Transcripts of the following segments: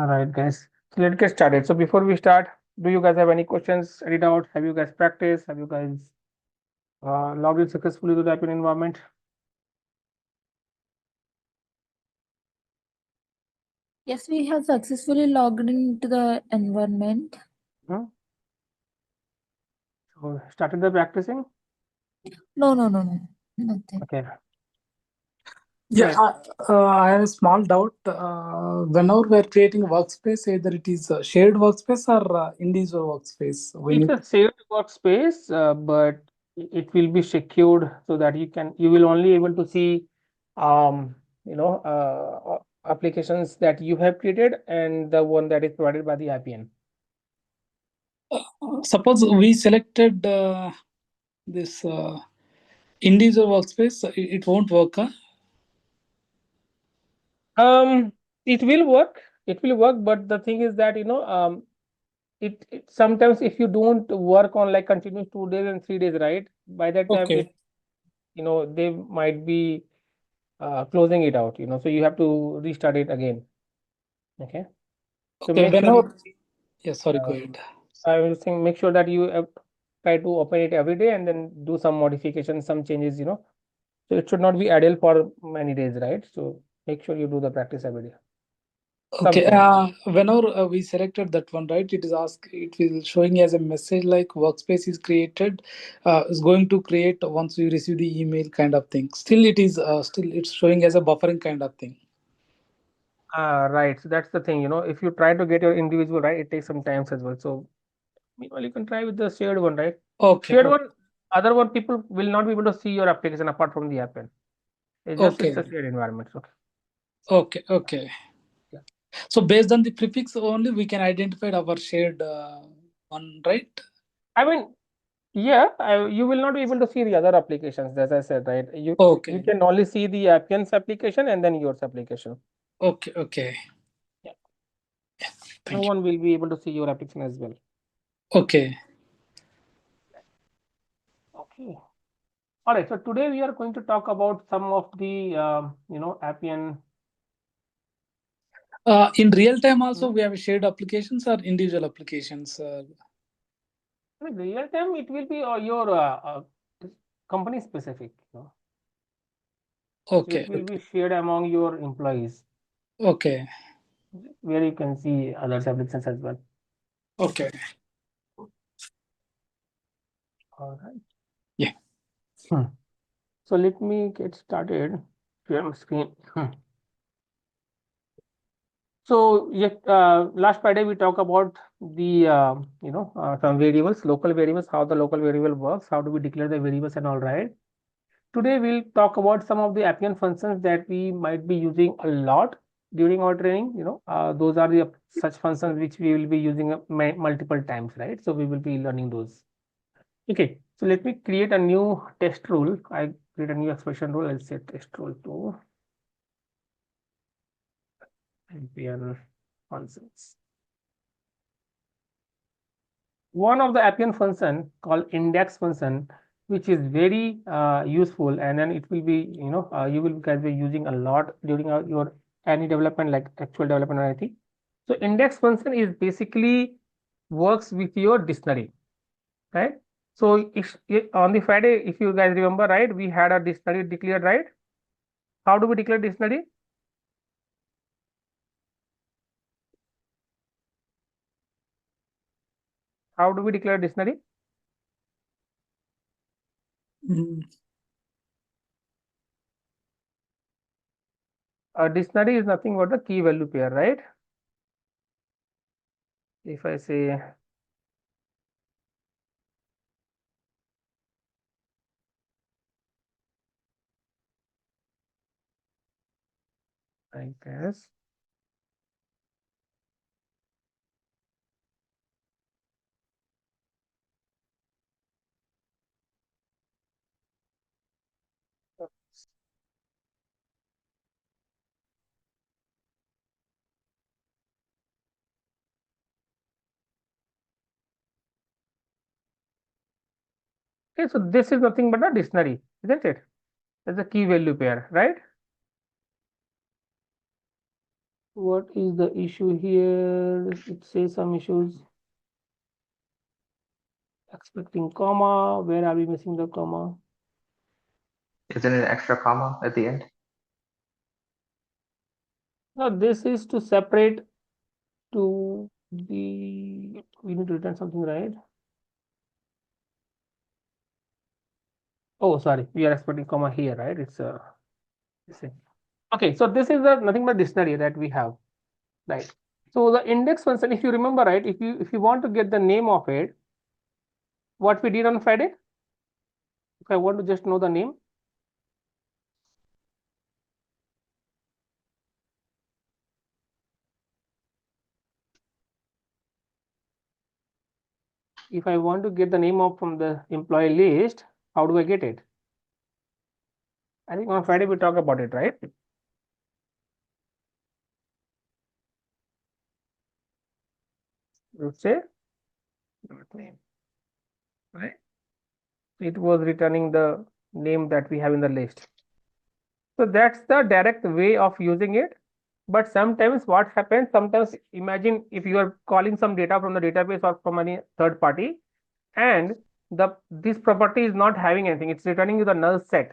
All right, guys. So let's get started. So before we start, do you guys have any questions? Any doubt? Have you guys practiced? Have you guys logged in successfully to the Appian environment? Yes, we have successfully logged into the environment. Hmm? So started the practicing? No, nothing. Okay. Yeah, Right. I have a small doubt. Whenever we're creating a workspace, either it is a shared workspace or individual workspace. When It's you a shared workspace, but it will be secured so that you will only able to see um, applications that you have created and the one that is provided by the Appian. suppose we selected this individual workspace, it won't work. Huh? It will work. It will work, but the thing is that it sometimes if you don't work on like continuous 2 days and 3 days, right? By that time, Okay, they might be closing it out. So you have to restart it again. Okay. So okay. make sure you. Whenever, yeah, sorry, go Um, ahead. I was saying make sure that you try to open it every day and then do some modifications, some changes. So it should not be idle for many days, right? So make sure you do the practice every day. Some Okay, changes. whenever we selected that one, right, it will showing as a message like workspace is created, is going to create once you receive the email kind of thing. Still, it's showing as a buffering kind of thing. Right. So that's the thing. If you try to get your individual, right, it takes some time as well. So meanwhile, you can try with the shared one, right? Okay, Shared one, other one, people will not be able to see your application apart from the app. It's a okay, shared environment. So okay. yeah. So based on the prefix only, we can identify our shared one, right? I mean, yeah, you will not be able to see the other applications, as I said, right? You Okay, can only see the Appian's application and then yours application. okay. Yeah. No Thank you. one will be able to see your application as well. Okay. Okay. All right. So today we are going to talk about some of the Appian. In real time, also Hmm? we have shared applications or individual applications. In real time, it will be your company specific. So it Okay, will be shared among your employees, okay, where you can see others' applications as well. okay. All right. Yeah. Hmm. So let me get started. Share my screen. So yeah, last Friday we talked about the some variables, local variables, how the local variable works, how do we declare the variables and all, right. Today we'll talk about some of the Appian functions that we might be using a lot during our training. Those are the such functions which we will be using multiple times, right? So we will be learning those. Okay, so let me create a new test rule. I create a new expression rule. I'll say test rule to Appian functions. One of the Appian function called index function, which is very useful, and then it will be, you will guys be using a lot during your any development, like actual development or anything. So index function is basically works with your dictionary, right? So on the Friday, if you guys remember, right, we had a dictionary declared, right? How do we declare dictionary? How do we declare dictionary? Mm, A dictionary is nothing but a key value pair, right? If I say I guess. Okay, so this is nothing but a dictionary, isn't it? That's a key value pair, right? What is the issue here? It says some issues. Expecting comma. Where are we missing the comma? Isn't it an extra comma at the end? Now this is to separate to the, we need to return something, right? Oh, sorry, we are expecting comma here, right? It's okay. So this is the nothing but dictionary that we have, right? So the index function, if you remember, right, if you want to get the name of it, what we did on Friday, if I want to just know the name, if I want to get the name of from the employee list, how do I get it? I think on Friday we talk about it, right? Let's say name, right? It was returning the name that we have in the list. So that's the direct way of using it. But sometimes what happens, sometimes imagine if you are calling some data from the database or from any third party, and this property is not having anything, it's returning you the null set.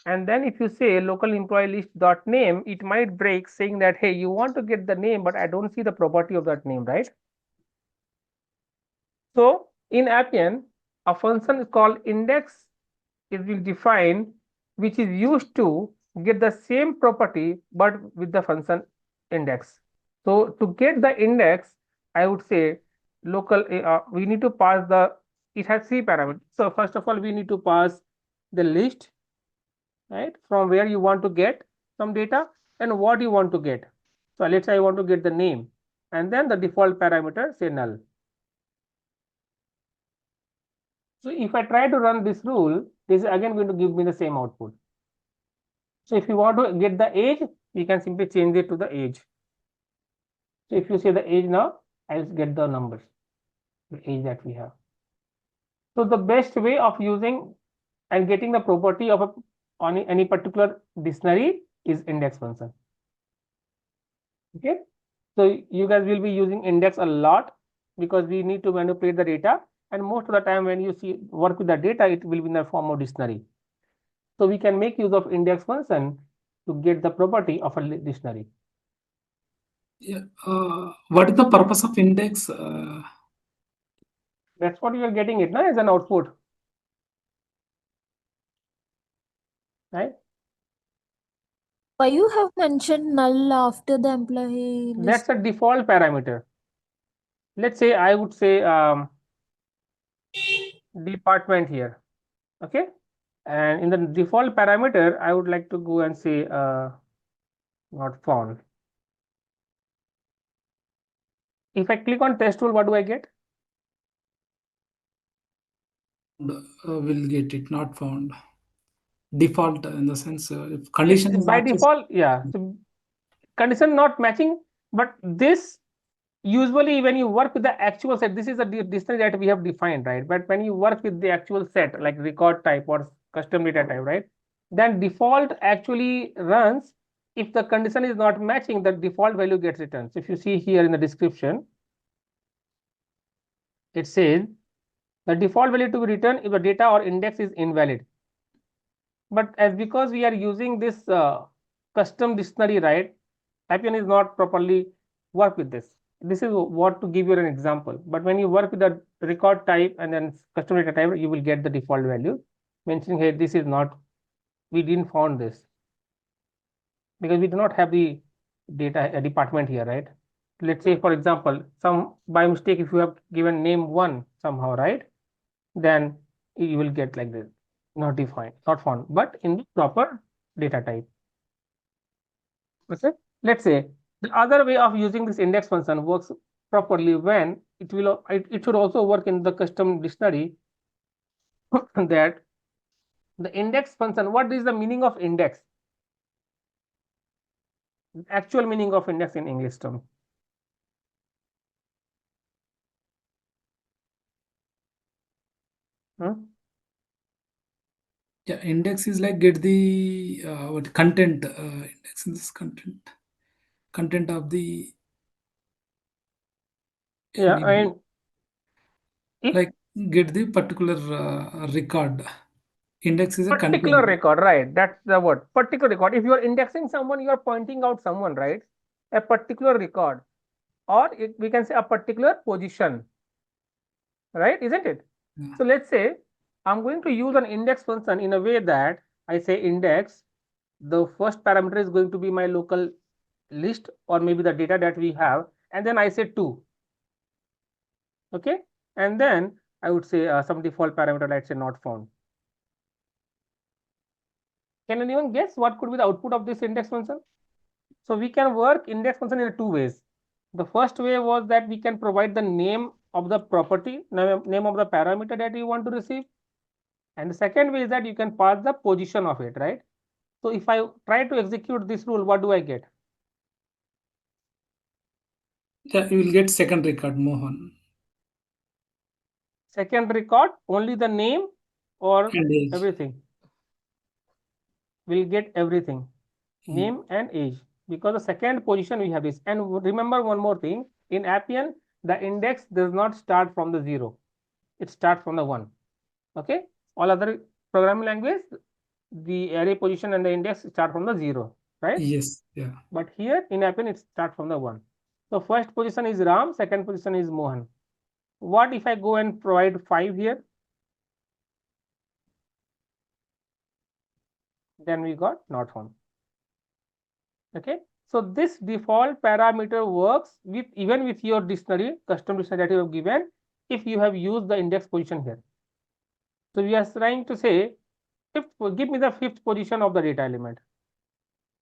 And then if you say local employee list dot name, it might break saying that, hey, you want to get the name, but I don't see the property of that name, right? So in Appian, a function is called index is being defined, which is used to get the same property but with the function index. So to get the index, I would say local, we need to pass the, it has three parameters. So first of all, we need to pass the list, right, from where you want to get some data and what you want to get. So let's say I want to get the name, and then the default parameter, say null. So if I try to run this rule, this is again going to give me the same output. So if you want to get the age, you can simply change it to the age. So if you say the age now, I'll get the numbers, the age that we have. So the best way of using and getting the property of on any particular dictionary is index function. Okay. So you guys will be using index a lot because we need to manipulate the data, and most of the time when you see work with the data, it will be in the form of dictionary. So we can make use of index function to get the property of a dictionary. Yeah. What is the purpose of index? That's what you are getting it now as an output, right? Why you have mentioned null after the employee list? That's a default parameter. Let's say I would say department here, okay? And in the default parameter, I would like to go and say not found. If I click on test tool, what do I get? Will get it not found. Default in the sense if condition is By matches- default, yeah. So condition not matching, but this usually when you work with the actual set, this is the dictionary that we have defined, right? But when you work with the actual set like record type or custom data type, right, then default actually runs. If the condition is not matching, the default value gets returned. So if you see here in the description, it says the default value to be returned if the data or index is invalid. But as because we are using this custom dictionary, right, Appian is not properly work with this. This is what to give you an example. But when you work with the record type and then custom data type, you will get the default value mentioning here. This is not, we didn't found this because we do not have the data department here, right? Let's say, for example, some by mistake, if you have given name one somehow, right, then you will get like this, not defined, not found, but in the proper data type. Okay. Let's say the other way of using this index function works properly when it should also work in the custom dictionary that the index function, what is the meaning of index? Actual meaning of index in English term. Yeah, index is like get the what content index in this content content of the Yeah, maybe and if like get the particular record. Index is a particular content. record, right? That's the word. Particular record. If you are indexing someone, you are pointing out someone, right? A particular record, or we can say a particular position, right? Isn't it? Yeah. So let's say I'm going to use an index function in a way that I say index, the first parameter is going to be my local list or maybe the data that we have, and then I say 2. Okay, and then I would say some default parameter, let's say not found. Can anyone guess what could be the output of this index function? So we can work index function in 2 ways. The first way was that we can provide the name of the property, name of the parameter that you want to receive. And the second way is that you can pass the position of it, right? So if I try to execute this rule, what do I get? Yeah, you will get second record, Mohan. Second record, only the name or And age. everything? We'll get everything, name and age, because the second position we have this. And remember one more thing, in Appian, the index does not start from the 0. It starts from the 1. Okay, all other programming language, the array position and the index start from the 0, right? Yes, yeah. But here in Appian, it starts from the 1. So first position is Ram, second position is Mohan. What if I go and provide 5 here? Then we got not found. Okay, so this default parameter works with even with your dictionary, custom dictionary that you have given, if you have used the index position here. So we are trying to say, give me the 5th position of the data element,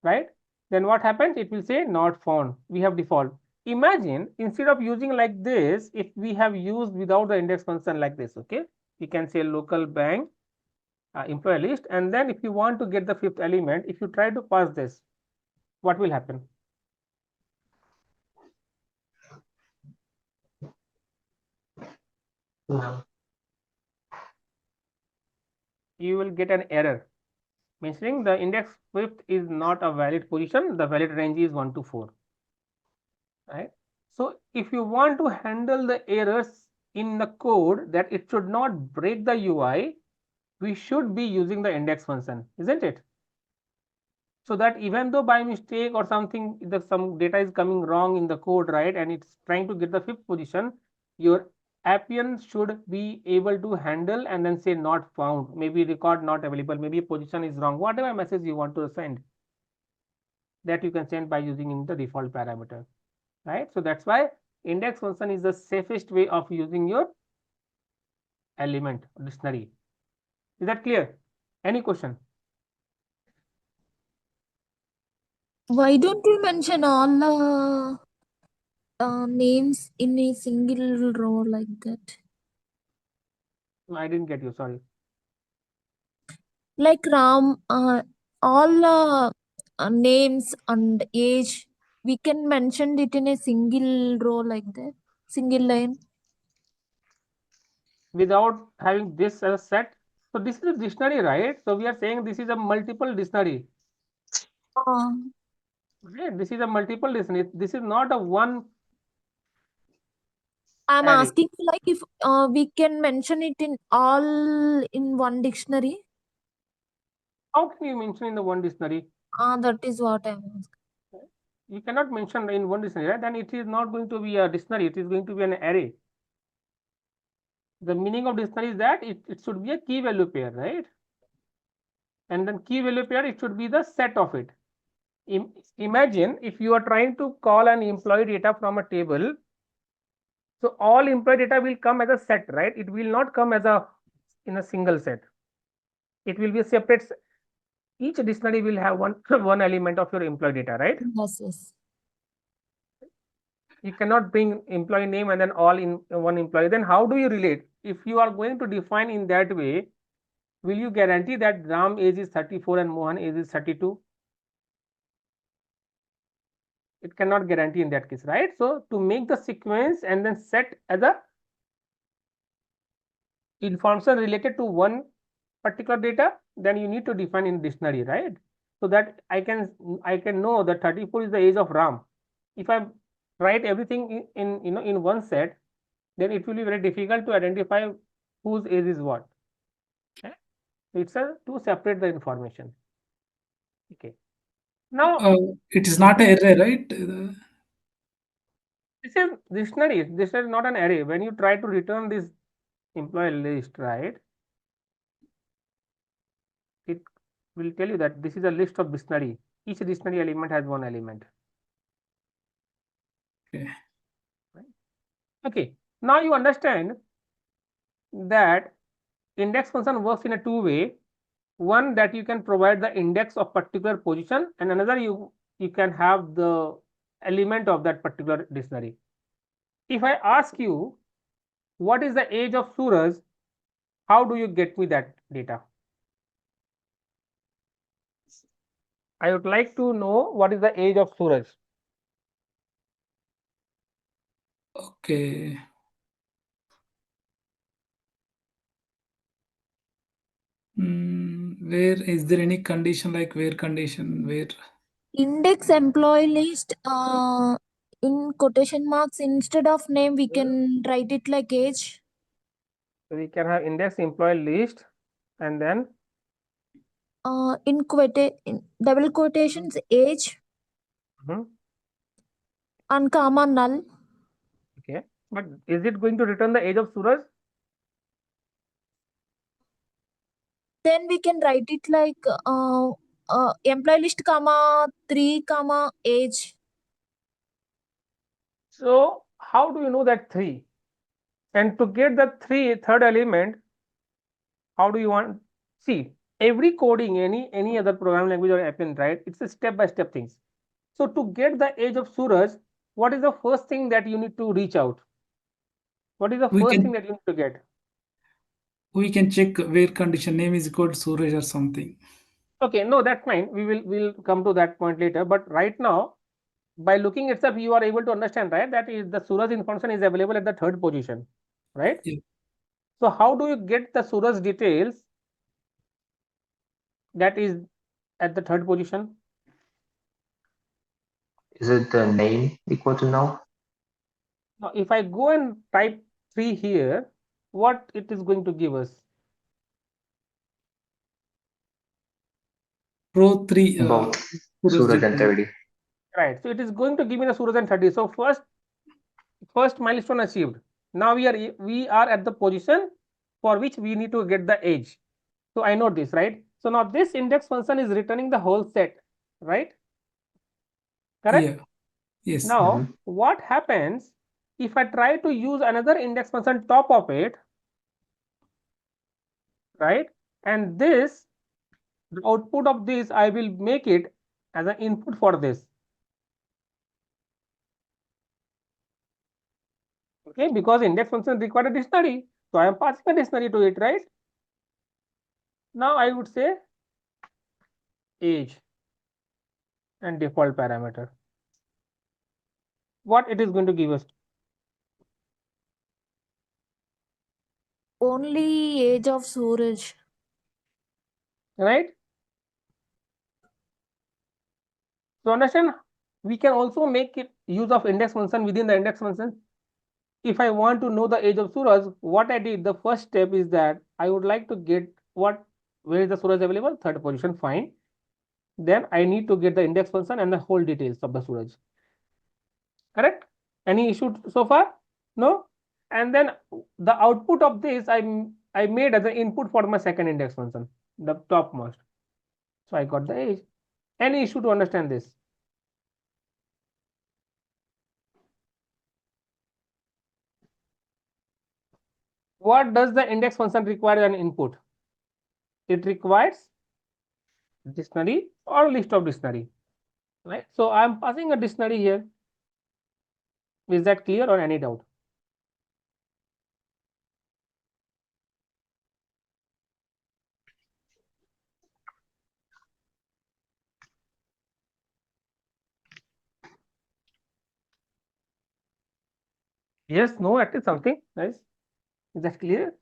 right? Then what happens? It will say not found. We have default. Imagine instead of using like this, if we have used without the index function like this, okay? We can say local bank employee list, and then if you want to get the 5th element, if you try to pass this, what will happen? No. You will get an error mentioning the index 5th is not a valid position. The valid range is 1 to 4, right? So if you want to handle the errors in the code that it should not break the UI, we should be using the index function, isn't it? So that even though by mistake or something, some data is coming wrong in the code, right, and it's trying to get the 5th position, your Appian should be able to handle and then say not found, maybe record not available, maybe position is wrong, whatever message you want to send, that you can send by using in the default parameter, right? So that's why index function is the safest way of using your element dictionary. Is that clear? Any question? Why don't you mention all the names in a single row like that? I didn't get you, sorry. Like Ram, all names and age, we can mention it in a single row like that, single line. Without having this as a set. So this is a dictionary, right? So we are saying this is a multiple dictionary. Okay, this is a multiple dictionary. This is not a one. I'm array. asking like if we can mention it in all in one dictionary. How can you mention in the one dictionary? That is what I'm asking. You cannot mention in one dictionary, right? Then it is not going to be a dictionary. It is going to be an array. The meaning of dictionary is that it should be a key value pair, right? And then key value pair, it should be the set of it. Imagine if you are trying to call an employee data from a table. So all employee data will come as a set, right? It will not come as in a single set. It will be a separate. Each dictionary will have one element of your employee data, right? Yes, yes. You cannot bring employee name and then all in one employee. Then how do you relate? If you are going to define in that way, will you guarantee that Ram age is 34 and Mohan age is 32? It cannot guarantee in that case, right? So to make the sequence and then set as a information related to one particular data, then you need to define in dictionary, right? So that I can know that 34 is the age of Ram. If I write everything in one set, then it will be very difficult to identify whose age is what. Okay? It's to separate the information. Okay. Now It is not an array, right? this is dictionary. This is not an array. When you try to return this employee list, right? It will tell you that this is a list of dictionary. Each dictionary element has one element. Okay. Right? Okay. Now you understand that index function works in a two way. One, that you can provide the index of particular position, and another you can have the element of that particular dictionary. If I ask you what is the age of Suraj, how do you get me that data? I would like to know what is the age of Suraj. Okay. Where is there any condition, like where condition, where? Index employee list, in quotation marks, instead of name, we can write it like age. So we can have index employee list, and then In double quotations, age and comma null. okay. But is it going to return the age of Suraj? Then we can write it like employee list comma 3 comma age. So how do you know that 3? And to get the third element, how do you want? See, every coding, any other programming language or Appian, right? It's a step-by-step things. So to get the age of Suraj, what is the first thing that you need to reach out? What is the first thing that you need to get? We can check where condition name is equal to Suraj or something. Okay, no, that's fine. We'll come to that point later. But right now, by looking itself, you are able to understand, right? That is the Suraj information is available at the third position, right? Yeah. So how do you get the Suraj details that is at the third position? Is it the name equal to null? Now, if I go and type 3 here, what it is going to give us? Row 3. Both Suraj and 30. Right. So it is going to give me the Suraj and 30. So first milestone achieved. Now we are at the position for which we need to get the age. So I know this, right? So now this index function is returning the whole set, right? Correct? Yeah. Yes. Now what happens if I try to use another index function top of it, right? And this, the output of this, I will make it as an input for this. Okay, because index function require a dictionary. So I am passing a dictionary to it, right? Now I would say age and default parameter. What it is going to give us? Only age of Suraj. Right? So understand, we can also make it use of index function within the index function. If I want to know the age of Suraj, what I did, the first step is that I would like to get where is the Suraj available? Third position, fine. Then I need to get the index function and the whole details of the Suraj. Correct? Any issue so far? No? And then the output of this I made as an input for my second index function, the topmost. So I got the age. Any issue to understand this? What does the index function require as an input? It requires dictionary or list of dictionary, right? So I am passing a dictionary here. Is that clear or any doubt? Yes, no, at least something, nice. Is that clear?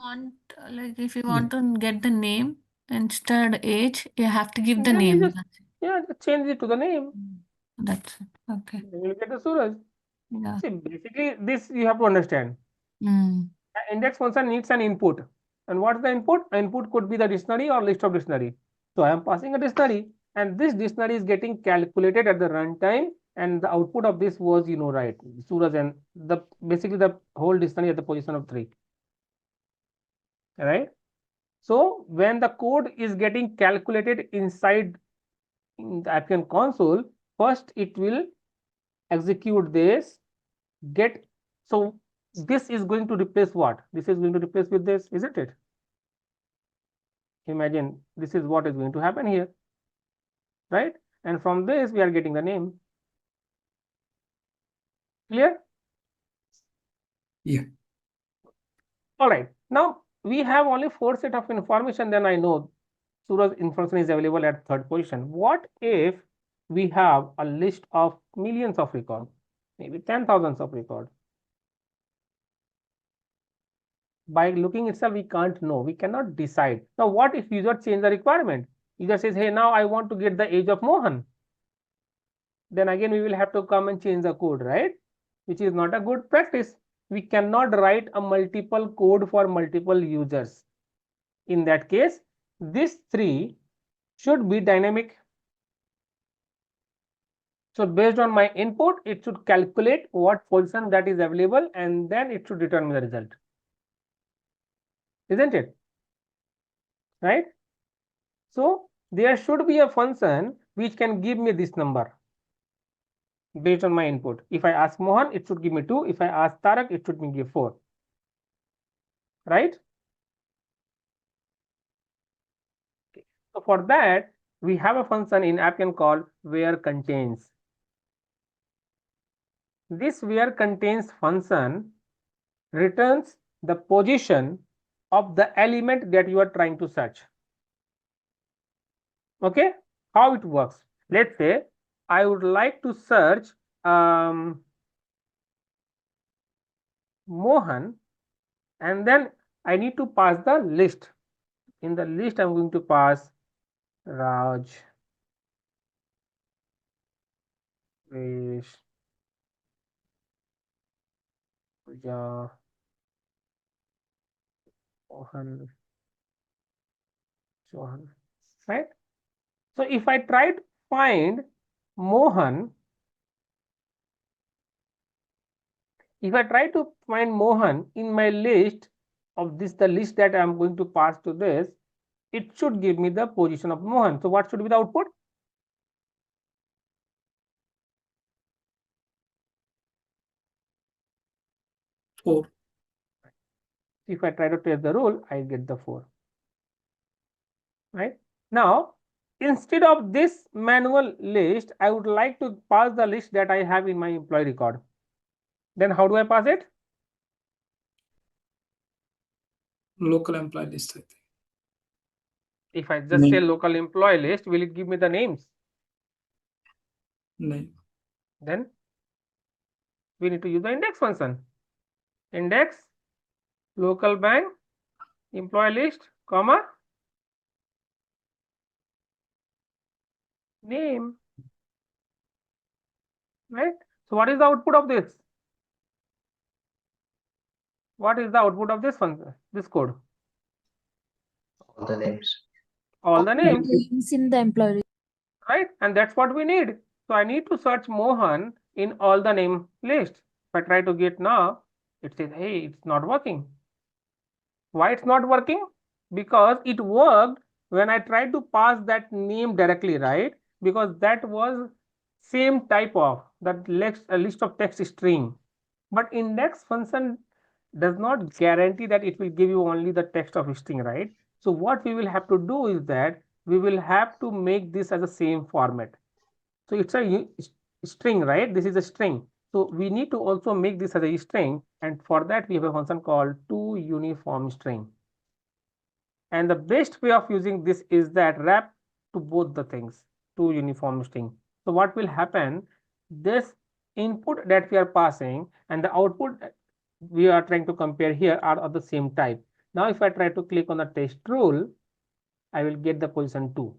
Like if you want to get the name instead age, you have to give the Then you name. just, yeah, just change it to the name. That's it. Okay. Then you will get the Suraj. Yeah. See, basically this you have to understand. Mm. An index function needs an input. And what is the input? Input could be the dictionary or list of dictionary. So I am passing a dictionary, and this dictionary is getting calculated at the runtime, and the output of this was, right, Suraj, and basically the whole dictionary at the position of 3. Right? So when the code is getting calculated inside in the Appian console, first it will execute this get. So this is going to replace what? This is going to replace with this, isn't it? Imagine this is what is going to happen here, right? And from this we are getting the name. Clear? Yeah. All right. Now we have only 4 set of information. Then I know Suraj information is available at 3rd position. What if we have a list of millions of records, maybe 10,000 of records? By looking itself, we can't know. We cannot decide. Now, what if user change the requirement? User says, hey, now I want to get the age of Mohan. Then again, we will have to come and change the code, right? Which is not a good practice. We cannot write a multiple code for multiple users. In that case, this 3 should be dynamic. So based on my input, it should calculate what position that is available, and then it should return me the result. Isn't it? Right? So there should be a function which can give me this number based on my input. If I ask Mohan, it should give me 2. If I ask Tarak, it should give 4. Right? Okay. So for that, we have a function in Appian called where contains. This where contains function returns the position of the element that you are trying to search. Okay, how it works? Let's say I would like to search Mohan, and then I need to pass the list. In the list, I'm going to pass Raj, Vish, Puja, Mohan, Johan, right? So if I try to find Mohan, if I try to find Mohan in my list of this, the list that I'm going to pass to this, it should give me the position of Mohan. So what should be the output? Four. If I try to test the rule, I get the 4. Right? Now, instead of this manual list, I would like to pass the list that I have in my employee record. Then how do I pass it? Local employee list, I think. If I just say local employee list, will it give me the names? Name. Then we need to use the index function. Index, local bank, employee list, comma, name. Right? So what is the output of this? What is the output of this function, this code? All the names. All the names. Names in the employee. Right? And that's what we need. So I need to search Mohan in all the name list. If I try to get now, it says, hey, it's not working. Why it's not working? Because it worked when I tried to pass that name directly, right? Because that was same type of that list of text string. But index function does not guarantee that it will give you only the text of string, right? So what we will have to do is that we will have to make this as the same format. So it's a string, right? This is a string. So we need to also make this as a string, and for that we have a function called toUniformString. And the best way of using this is that wrap to both the things, toUniformString. So what will happen? This input that we are passing and the output we are trying to compare here are of the same type. Now, if I try to click on the test rule, I will get the position 2.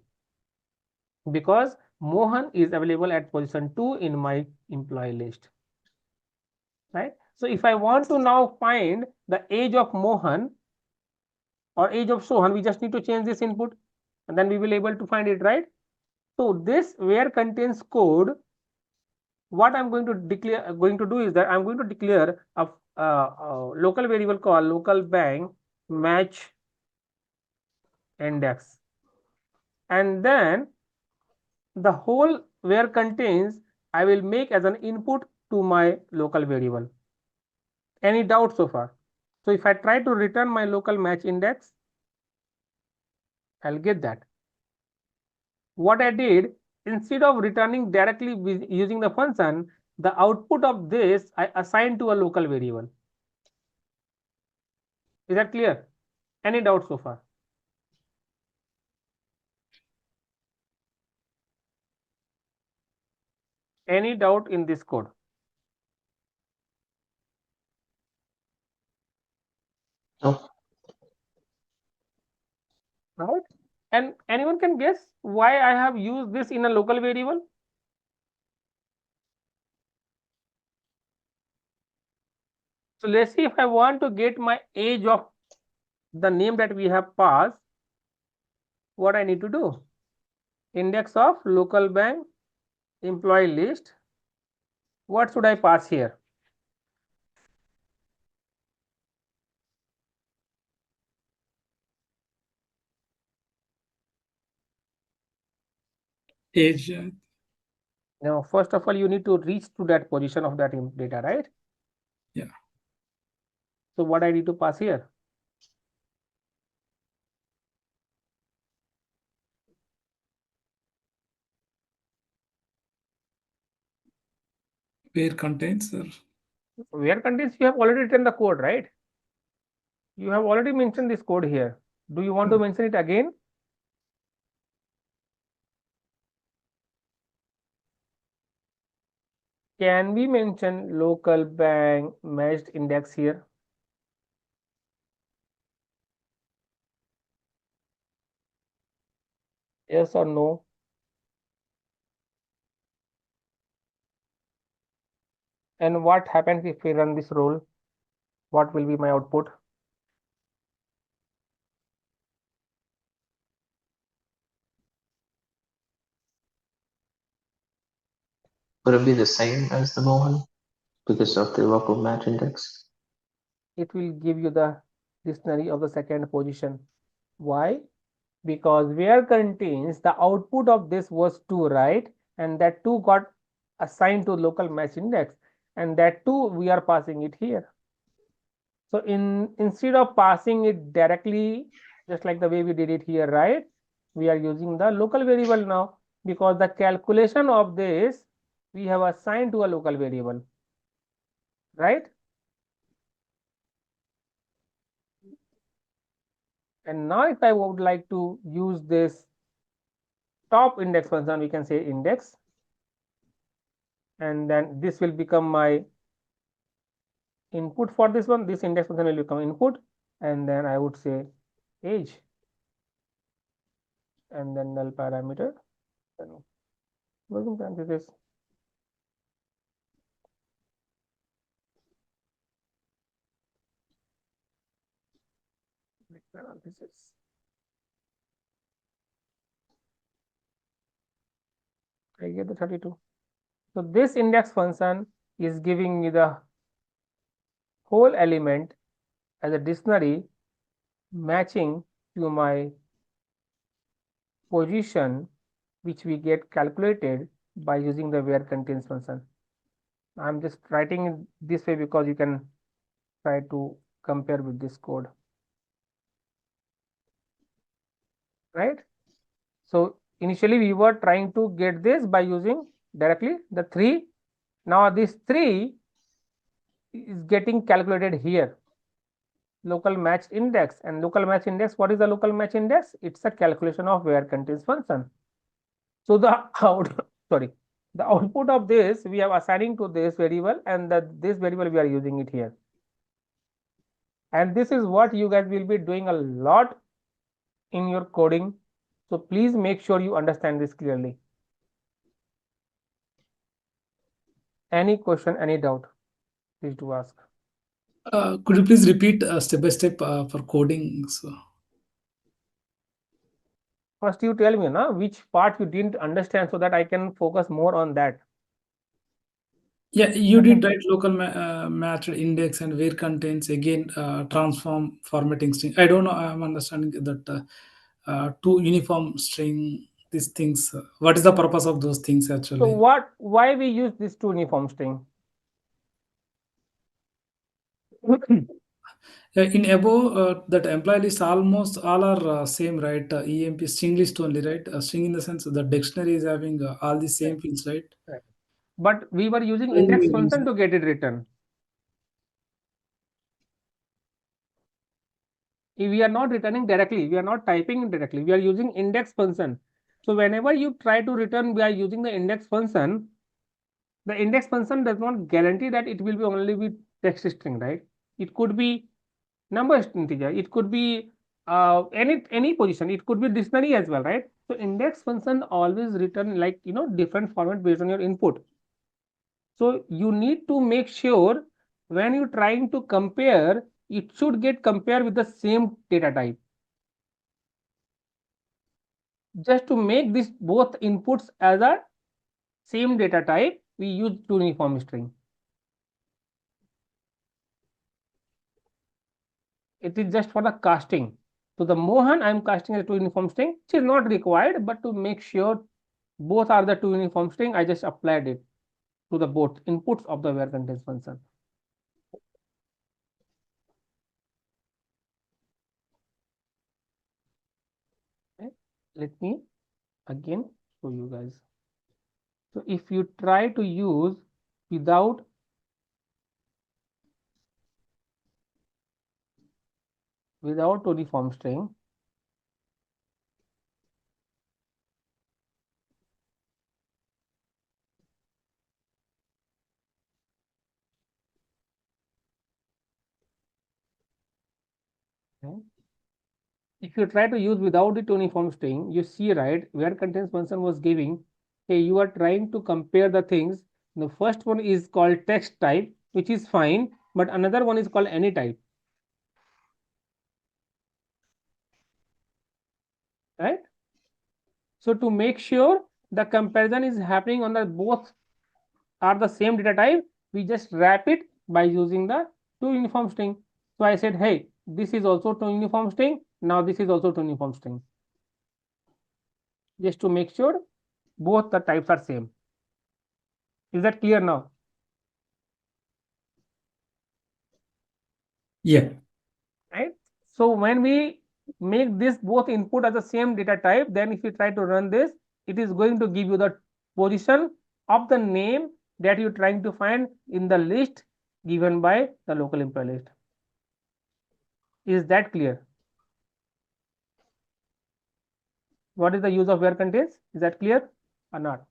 because Mohan is available at position 2 in my employee list, right? So if I want to now find the age of Mohan or age of Sohan, we just need to change this input and then we will able to find it, right? So this where contains code, what I'm going to do is that I'm going to declare a local variable called local bang match index, and then the whole where contains I will make as an input to my local variable. Any doubt so far? So if I try to return my local match index, I'll get that. What I did, instead of returning directly using the function, the output of this I assigned to a local variable. Is that clear? Any doubt so far? Any doubt in this code? No. Right? And anyone can guess why I have used this in a local variable? So let's see, if I want to get my age of the name that we have passed, what I need to do? Index of local bank employee list. What should I pass here? Age. Now, first of all, you need to reach to that position of that data, right? Yeah. So what I need to pass here? Where contains, sir? Where contains, you have already written the code, right? You have already mentioned this code here. Do you want to mention it again? Can we mention local bank matched index here? Yes or no? And what happens if we run this role? What will be my output? Would it be the same as the Mohan because of the local match index? It will give you the dictionary of the second position. Why? Because where contains the output of this was 2, right? And that 2 got assigned to local match index, and that 2 we are passing it here. So instead of passing it directly, just like the way we did it here, right? We are using the local variable now, because the calculation of this we have assigned to a local variable, right? And now if I would like to use this top index function, we can say index, and then this will become my input for this one. This index function will become input, and then I would say age, and then null parameter, and working parenthesis. Parenthesis. I get the 32. So this index function is giving me the whole element as a dictionary matching to my position, which we get calculated by using the where contains function. I'm just writing it this way because you can try to compare with this code, right? So initially we were trying to get this by using directly the 3. Now this 3 is getting calculated here, local match index. And local match index, what is the local match index? It's a calculation of where contains function. So the the output of this we are assigning to this variable, and this variable we are using it here. And this is what you guys will be doing a lot in your coding So please make sure you understand this clearly. Any question, any doubt, please do ask. Could you please repeat step by step for coding? So, First, you tell me na, which part you didn't understand so that I can focus more on that. yeah, you did write local matched index and where contains again transform formatting string. I don't know. I'm understanding that two uniform string. These things. What is the purpose of those things So actually? why we use this two uniform string? In above that employee list, almost all are same, right? EMP string list only, right? String in the sense the dictionary is having all the same fields, right? Right. But we were using Why we index are function using- to get it written. If we are not returning directly, we are not typing it directly, we are using index function. So whenever you try to return, we are using the index function. The index function does not guarantee that it will be only with text string, right? It could be number integer, it could be any position, it could be dictionary as well, right? So index function always return like different format based on your input. So you need to make sure when you're trying to compare, it should get compared with the same data type. Just to make this both inputs as a same data type, we use two uniform string. It is just for the casting. So the Mohan I am casting as two uniform string, which is not required, but to make sure both are the two uniform string, I just applied it to the both inputs of the where contains function. Okay. Let me again show you guys. So if you try to use without uniform string, okay. If you try to use without the uniform string, you see, right, where contains function was giving, hey, you are trying to compare the things. The first one is called text type, which is fine, but another one is called any type, right? So to make sure the comparison is happening on the both are the same data type, we just wrap it by using the two uniform string. So I said, hey, this is also two uniform string. Now this is also two uniform string. Just to make sure both the types are same. Is that clear now? Yeah. Right. So when we make this both input as the same data type, then if you try to run this, it is going to give you the position of the name that you're trying to find in the list given by the local employee list. Is that clear? What is the use of where contains? Is that clear or not?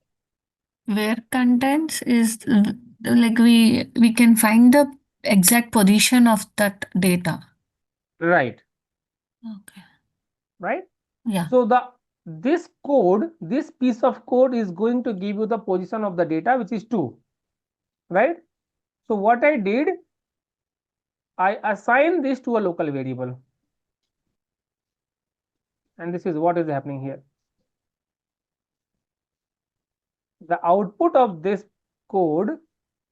Where contents is like we can find the exact position of that data. Right. Okay. Right. Yeah. So this code, this piece of code is going to give you the position of the data, which is 2. Right. So what I did, I assign this to a local variable. And this is what is happening here. The output of this code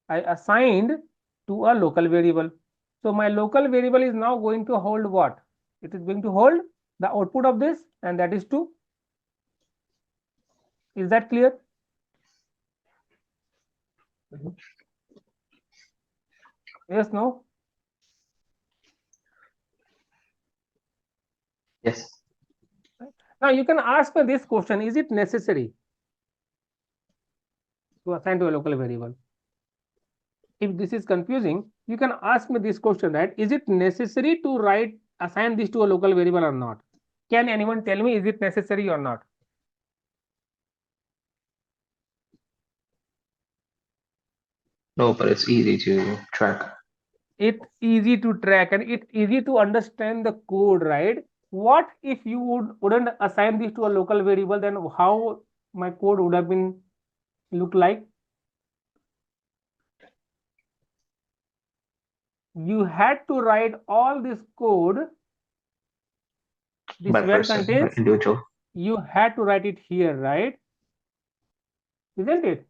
I assigned to a local variable. So my local variable is now going to hold what? It is going to hold the output of this, and that is 2. Is that clear? Yes, no? Yes. Now you can ask me this question, is it necessary to assign to a local variable? If this is confusing, you can ask me this question, right? Is it necessary to assign this to a local variable or not? Can anyone tell me, is it necessary or not? No, but it's easy to track. It's easy to track and it's easy to understand the code, right? what if you wouldn't assign this to a local variable? Then how my code would have been look like? You had to write all this code, this by where person, by contains, individual. you had to write it here, right? Isn't it?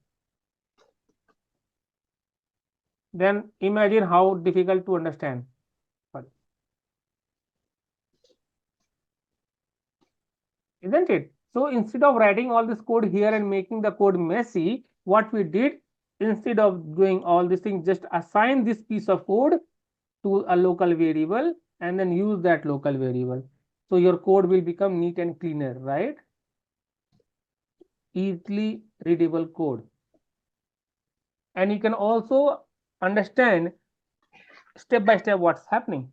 Then imagine how difficult to understand. Isn't it? So instead of writing all this code here and making the code messy, what we did, instead of doing all these things, just assign this piece of code to a local variable and then use that local variable. So your code will become neat and cleaner, right? Easily readable code. And you can also understand step by step what's happening.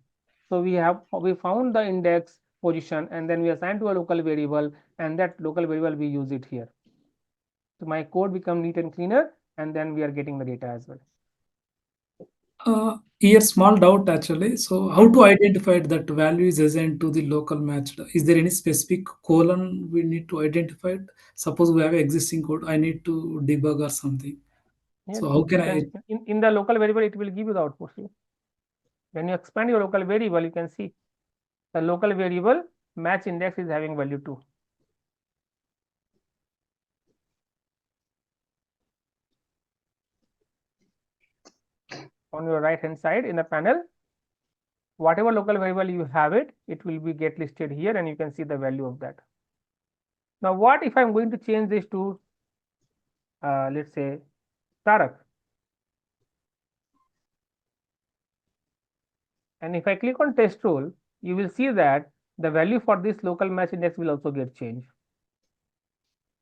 So we found the index position and then we assign to a local variable, and that local variable we use it here. So my code become neat and cleaner, and then we are getting the data as well. Here, small doubt actually. So, how to identify that value is assigned to the local matched? Is there any specific colon we need to identify it? Suppose we have existing code, I need to debug or something. Yes, So, how can I? in the local variable, it will give you the output. See? When you expand your local variable, you can see the local variable match index is having value 2. On your right hand side in the panel, whatever local variable you have it will be get listed here, and you can see the value of that. Now, what if I'm going to change this to, let's say, Tarak? And if I click on test rule, you will see that the value for this local match index will also get changed.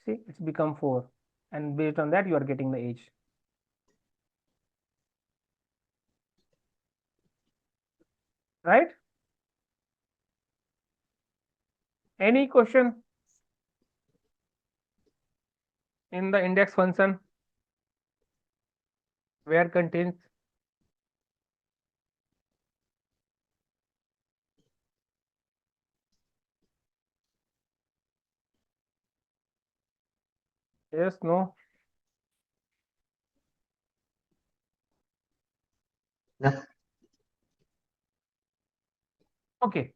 See, it's become 4. And based on that, you are getting the age. Right? Any question in the index function where contains? Yes, no? No. Okay.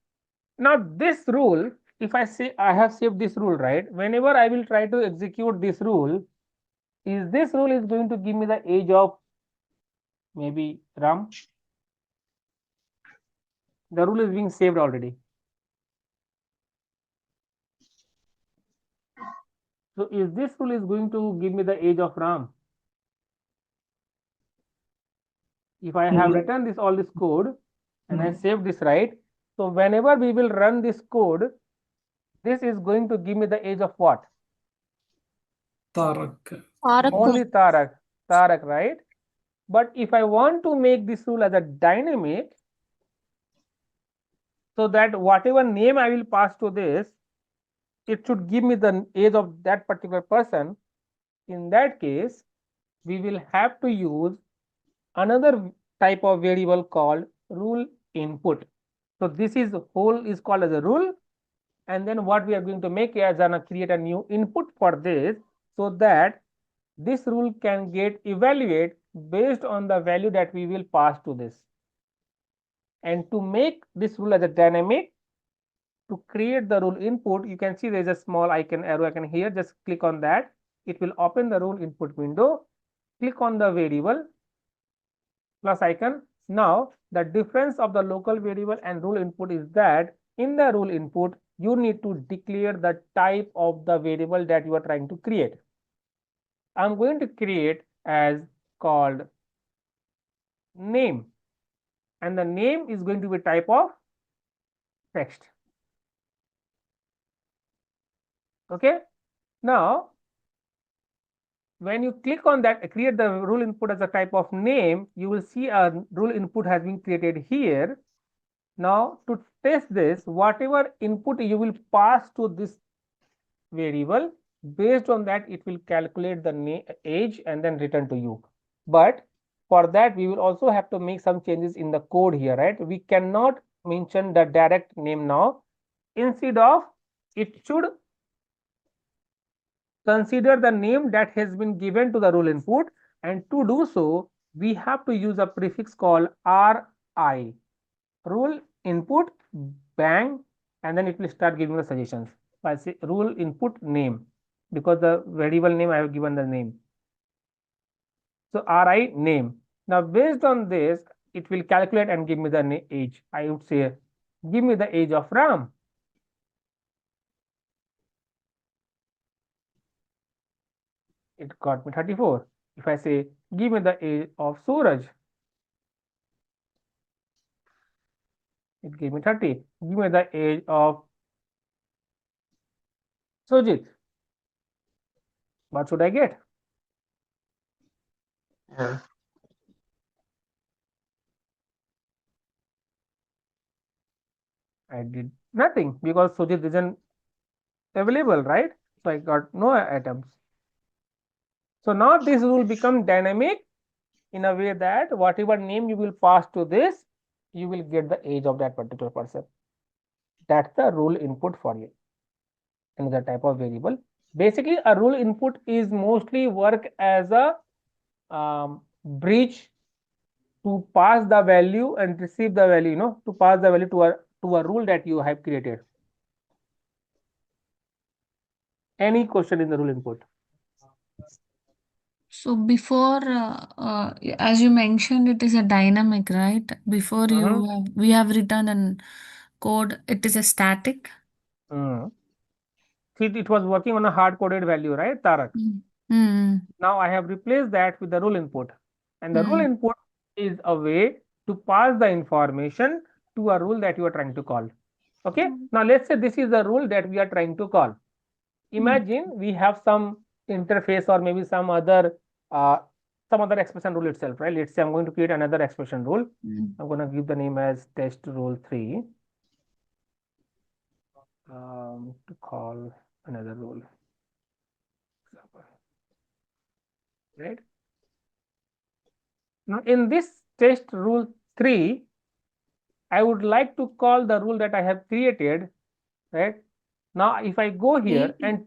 Now this rule, if I say I have saved this rule, right? Whenever I will try to execute this rule, this rule is going to give me the age of maybe Ram. The rule is being saved already. So is this rule is going to give me the age of Ram? If I have written this all this code and I save this, right? So whenever we will run this code, this is going to give me the age of what? Tarak. Only Tarak, right? But if I want to make this rule as a dynamic, so that whatever name I will pass to this, it should give me the age of that particular person. In that case, we will have to use another type of variable called rule input. So this is whole is called as a rule, and then what we are going to make is create a new input for this, so that this rule can get evaluated based on the value that we will pass to this. And to make this rule as a dynamic, to create the rule input, you can see there is a small icon, arrow icon here. Just click on that. It will open the rule input window. Click on the variable plus icon. Now, the difference of the local variable and rule input is that in the rule input, you need to declare the type of the variable that you are trying to create. I'm going to create as called name, and the name is going to be type of text. Okay. Now, when you click on that, create the rule input as a type of name, you will see a rule input has been created here. Now, to test this, whatever input you will pass to this variable, based on that, it will calculate the age and then return to you. But for that, we will also have to make some changes in the code here, right? We cannot mention the direct name now. instead of it should consider the name that has been given to the rule input, and to do so we have to use a prefix called RI, rule input bang, and then it will start giving the suggestions. I say rule input name because the variable name I have given the name. So RI name. Now based on this, it will calculate and give me the age. I would say, give me the age of Ram. It got me 34. If I say, give me the age of Suraj, it gave me 30. Give me the age of Sujit. What should I get? Yeah. I did nothing because Sujit isn't available, right? So I got no items. So now this rule becomes dynamic in a way that whatever name you will pass to this, you will get the age of that particular person. That's the rule input for you. Another type of variable. Basically, a rule input is mostly work as a bridge to pass the value and receive the value, to pass the value to a rule that you have created. Any question in the rule input? So before, as you mentioned, it is a dynamic, right? Before we have written an code, it is a static. See, it was working on a hard-coded value, right, Tarak? Now I have replaced that with the rule input, and the rule input is a way to pass the information to a rule that you are trying to call. Okay. Now let's say this is the rule that we are trying to call. Imagine we have some interface or maybe some other expression rule itself, right? Let's say I'm going to create another expression rule. I'm going to give the name as test rule 3 to call another rule, right? Now in this test rule 3, I would like to call the rule that I have created, right? Now if I go here and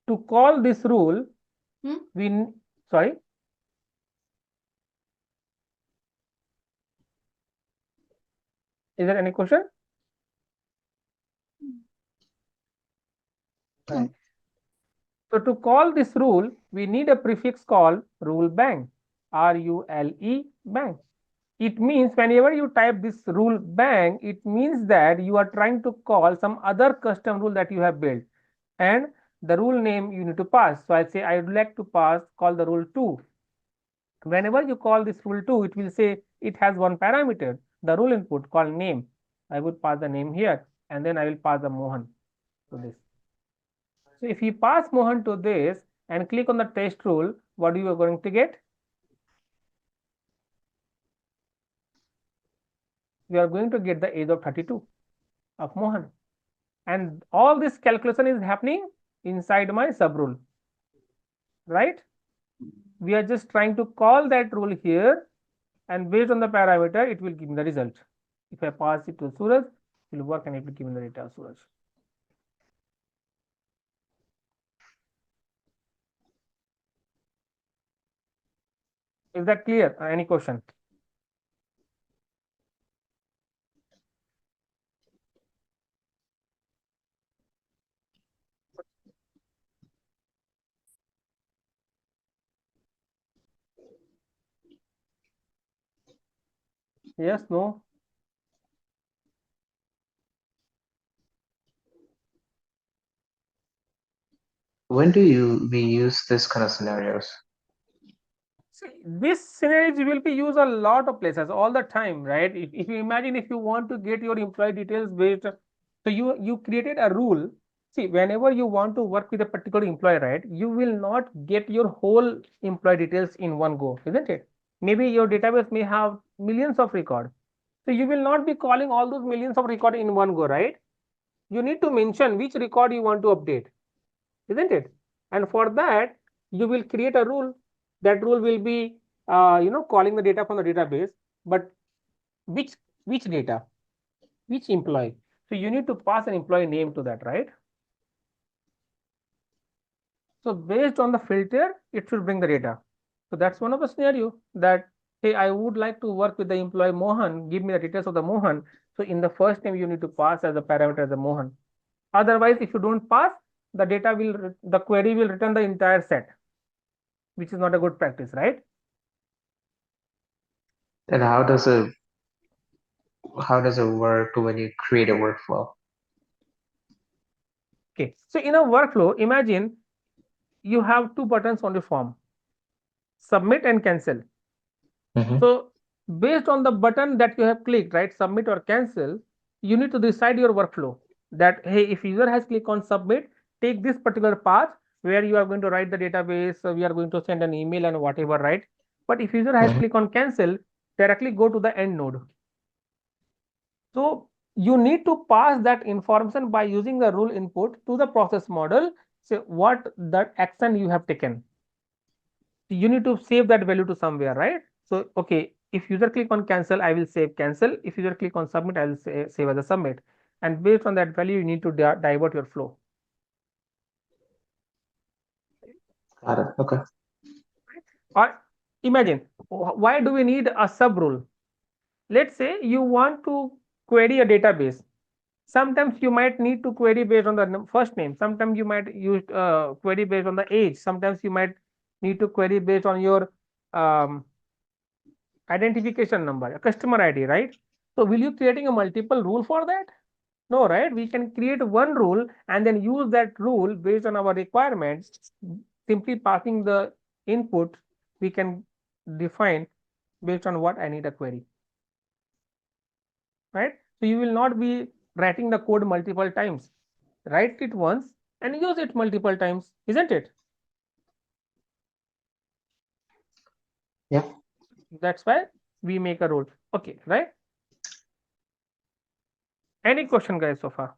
to call this rule, sorry. Is there any question? Right. So to call this rule, we need a prefix called rule bang, RULE bang. It means whenever you type this rule bang, it means that you are trying to call some other custom rule that you have built, and the rule name you need to pass. So I say I would like to call the rule 2. Whenever you call this rule 2, it will say it has one parameter, the rule input called name. I would pass the name here, and then I will pass the Mohan to this. So if you pass Mohan to this and click on the test rule, what you are going to get? We are going to get the age of 32 of Mohan. And all this calculation is happening inside my sub rule, right? We are just trying to call that rule here, and based on the parameter, it will give me the result. If I pass it to Suraj, it will work and it will give me the data of Suraj. Is that clear? Any question? Yes, no? When do we use this kind of scenarios? See, this scenario will be used a lot of places all the time, right? If you imagine, if you want to get your employee details based, so you created a rule. See, whenever you want to work with a particular employee, right, you will not get your whole employee details in one go, isn't it? Maybe your database may have millions of records. So you will not be calling all those millions of records in one go, right? You need to mention which record you want to update, isn't it? And for that, you will create a rule. That rule will be, calling the data from the database, but which data, which employee? So you need to pass an employee name to that, right? So based on the filter, it should bring the data. So that's one of the scenario that, hey, I would like to work with the employee Mohan, give me the details of the Mohan. So in the first name, you need to pass as a parameter as a Mohan. Otherwise, if you don't pass, the query will return the entire set, which is not a good practice, right? And how does it work when you create a workflow? Okay, so in a workflow, imagine you have two buttons on the form, submit and cancel. So based on the button that you have clicked, right, submit or cancel, you need to decide your workflow that, hey, if user has clicked on submit, take this particular path where you are going to write the database, we are going to send an email and whatever, right? But if user has clicked on cancel, directly go to the end node. So you need to pass that information by using the rule input to the process model, say what the action you have taken. You need to save that value to somewhere, right? So, okay, if user click on cancel, I will save cancel. If user click on submit, I will save as a submit. And based on that value, you need to divert your flow. Got it. Okay. Or imagine, why do we need a sub rule? Let's say you want to query a database. Sometimes you might need to query based on the first name. Sometimes you might use query based on the age. Sometimes you might need to query based on your identification number, a customer ID, right? So will you creating a multiple rule for that? No, right? We can create one rule and then use that rule based on our requirements. Simply passing the input, we can define based on what I need a query, right? So you will not be writing the code multiple times. Write it once and use it multiple times, isn't it? Yeah. That's why we make a rule. Okay, right? Any question, guys, so far?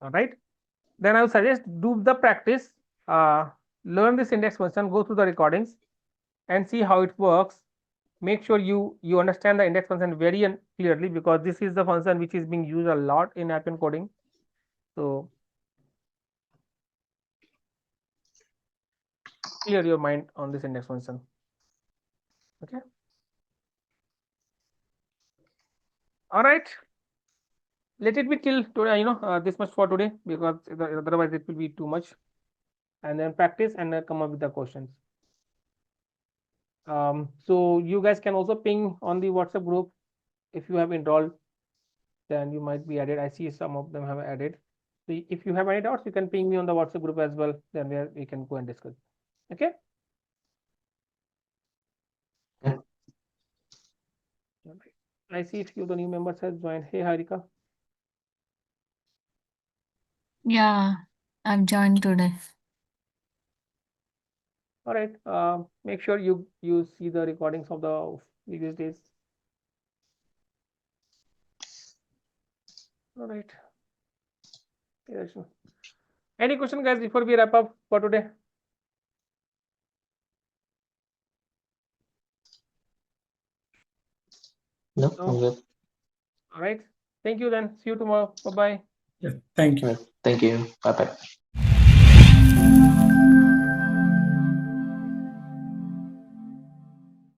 All right. Then I would suggest do the practice, learn this index function, go through the recordings and see how it works. Make sure you understand the index function very clearly, because this is the function which is being used a lot in Appian coding. So clear your mind on this index function. Okay. All right. Let it be till today, this much for today, because otherwise it will be too much. And then practice and then come up with the questions. So you guys can also ping on the WhatsApp group if you have enrolled, then you might be added. I see some of them have added. So if you have any doubts, you can ping me on the WhatsApp group as well. Then we can go and discuss. Okay. Yeah. I see a few of the new members have joined. Hey, Harika. Yeah, I've joined today. All right. Make sure you see the recordings of the previous days. All right. Any question, guys, before we wrap up for today? No, No. I'm good. All right. Thank you then. See you tomorrow. Bye-bye. Yeah, thank you. All right. Thank you. Bye bye.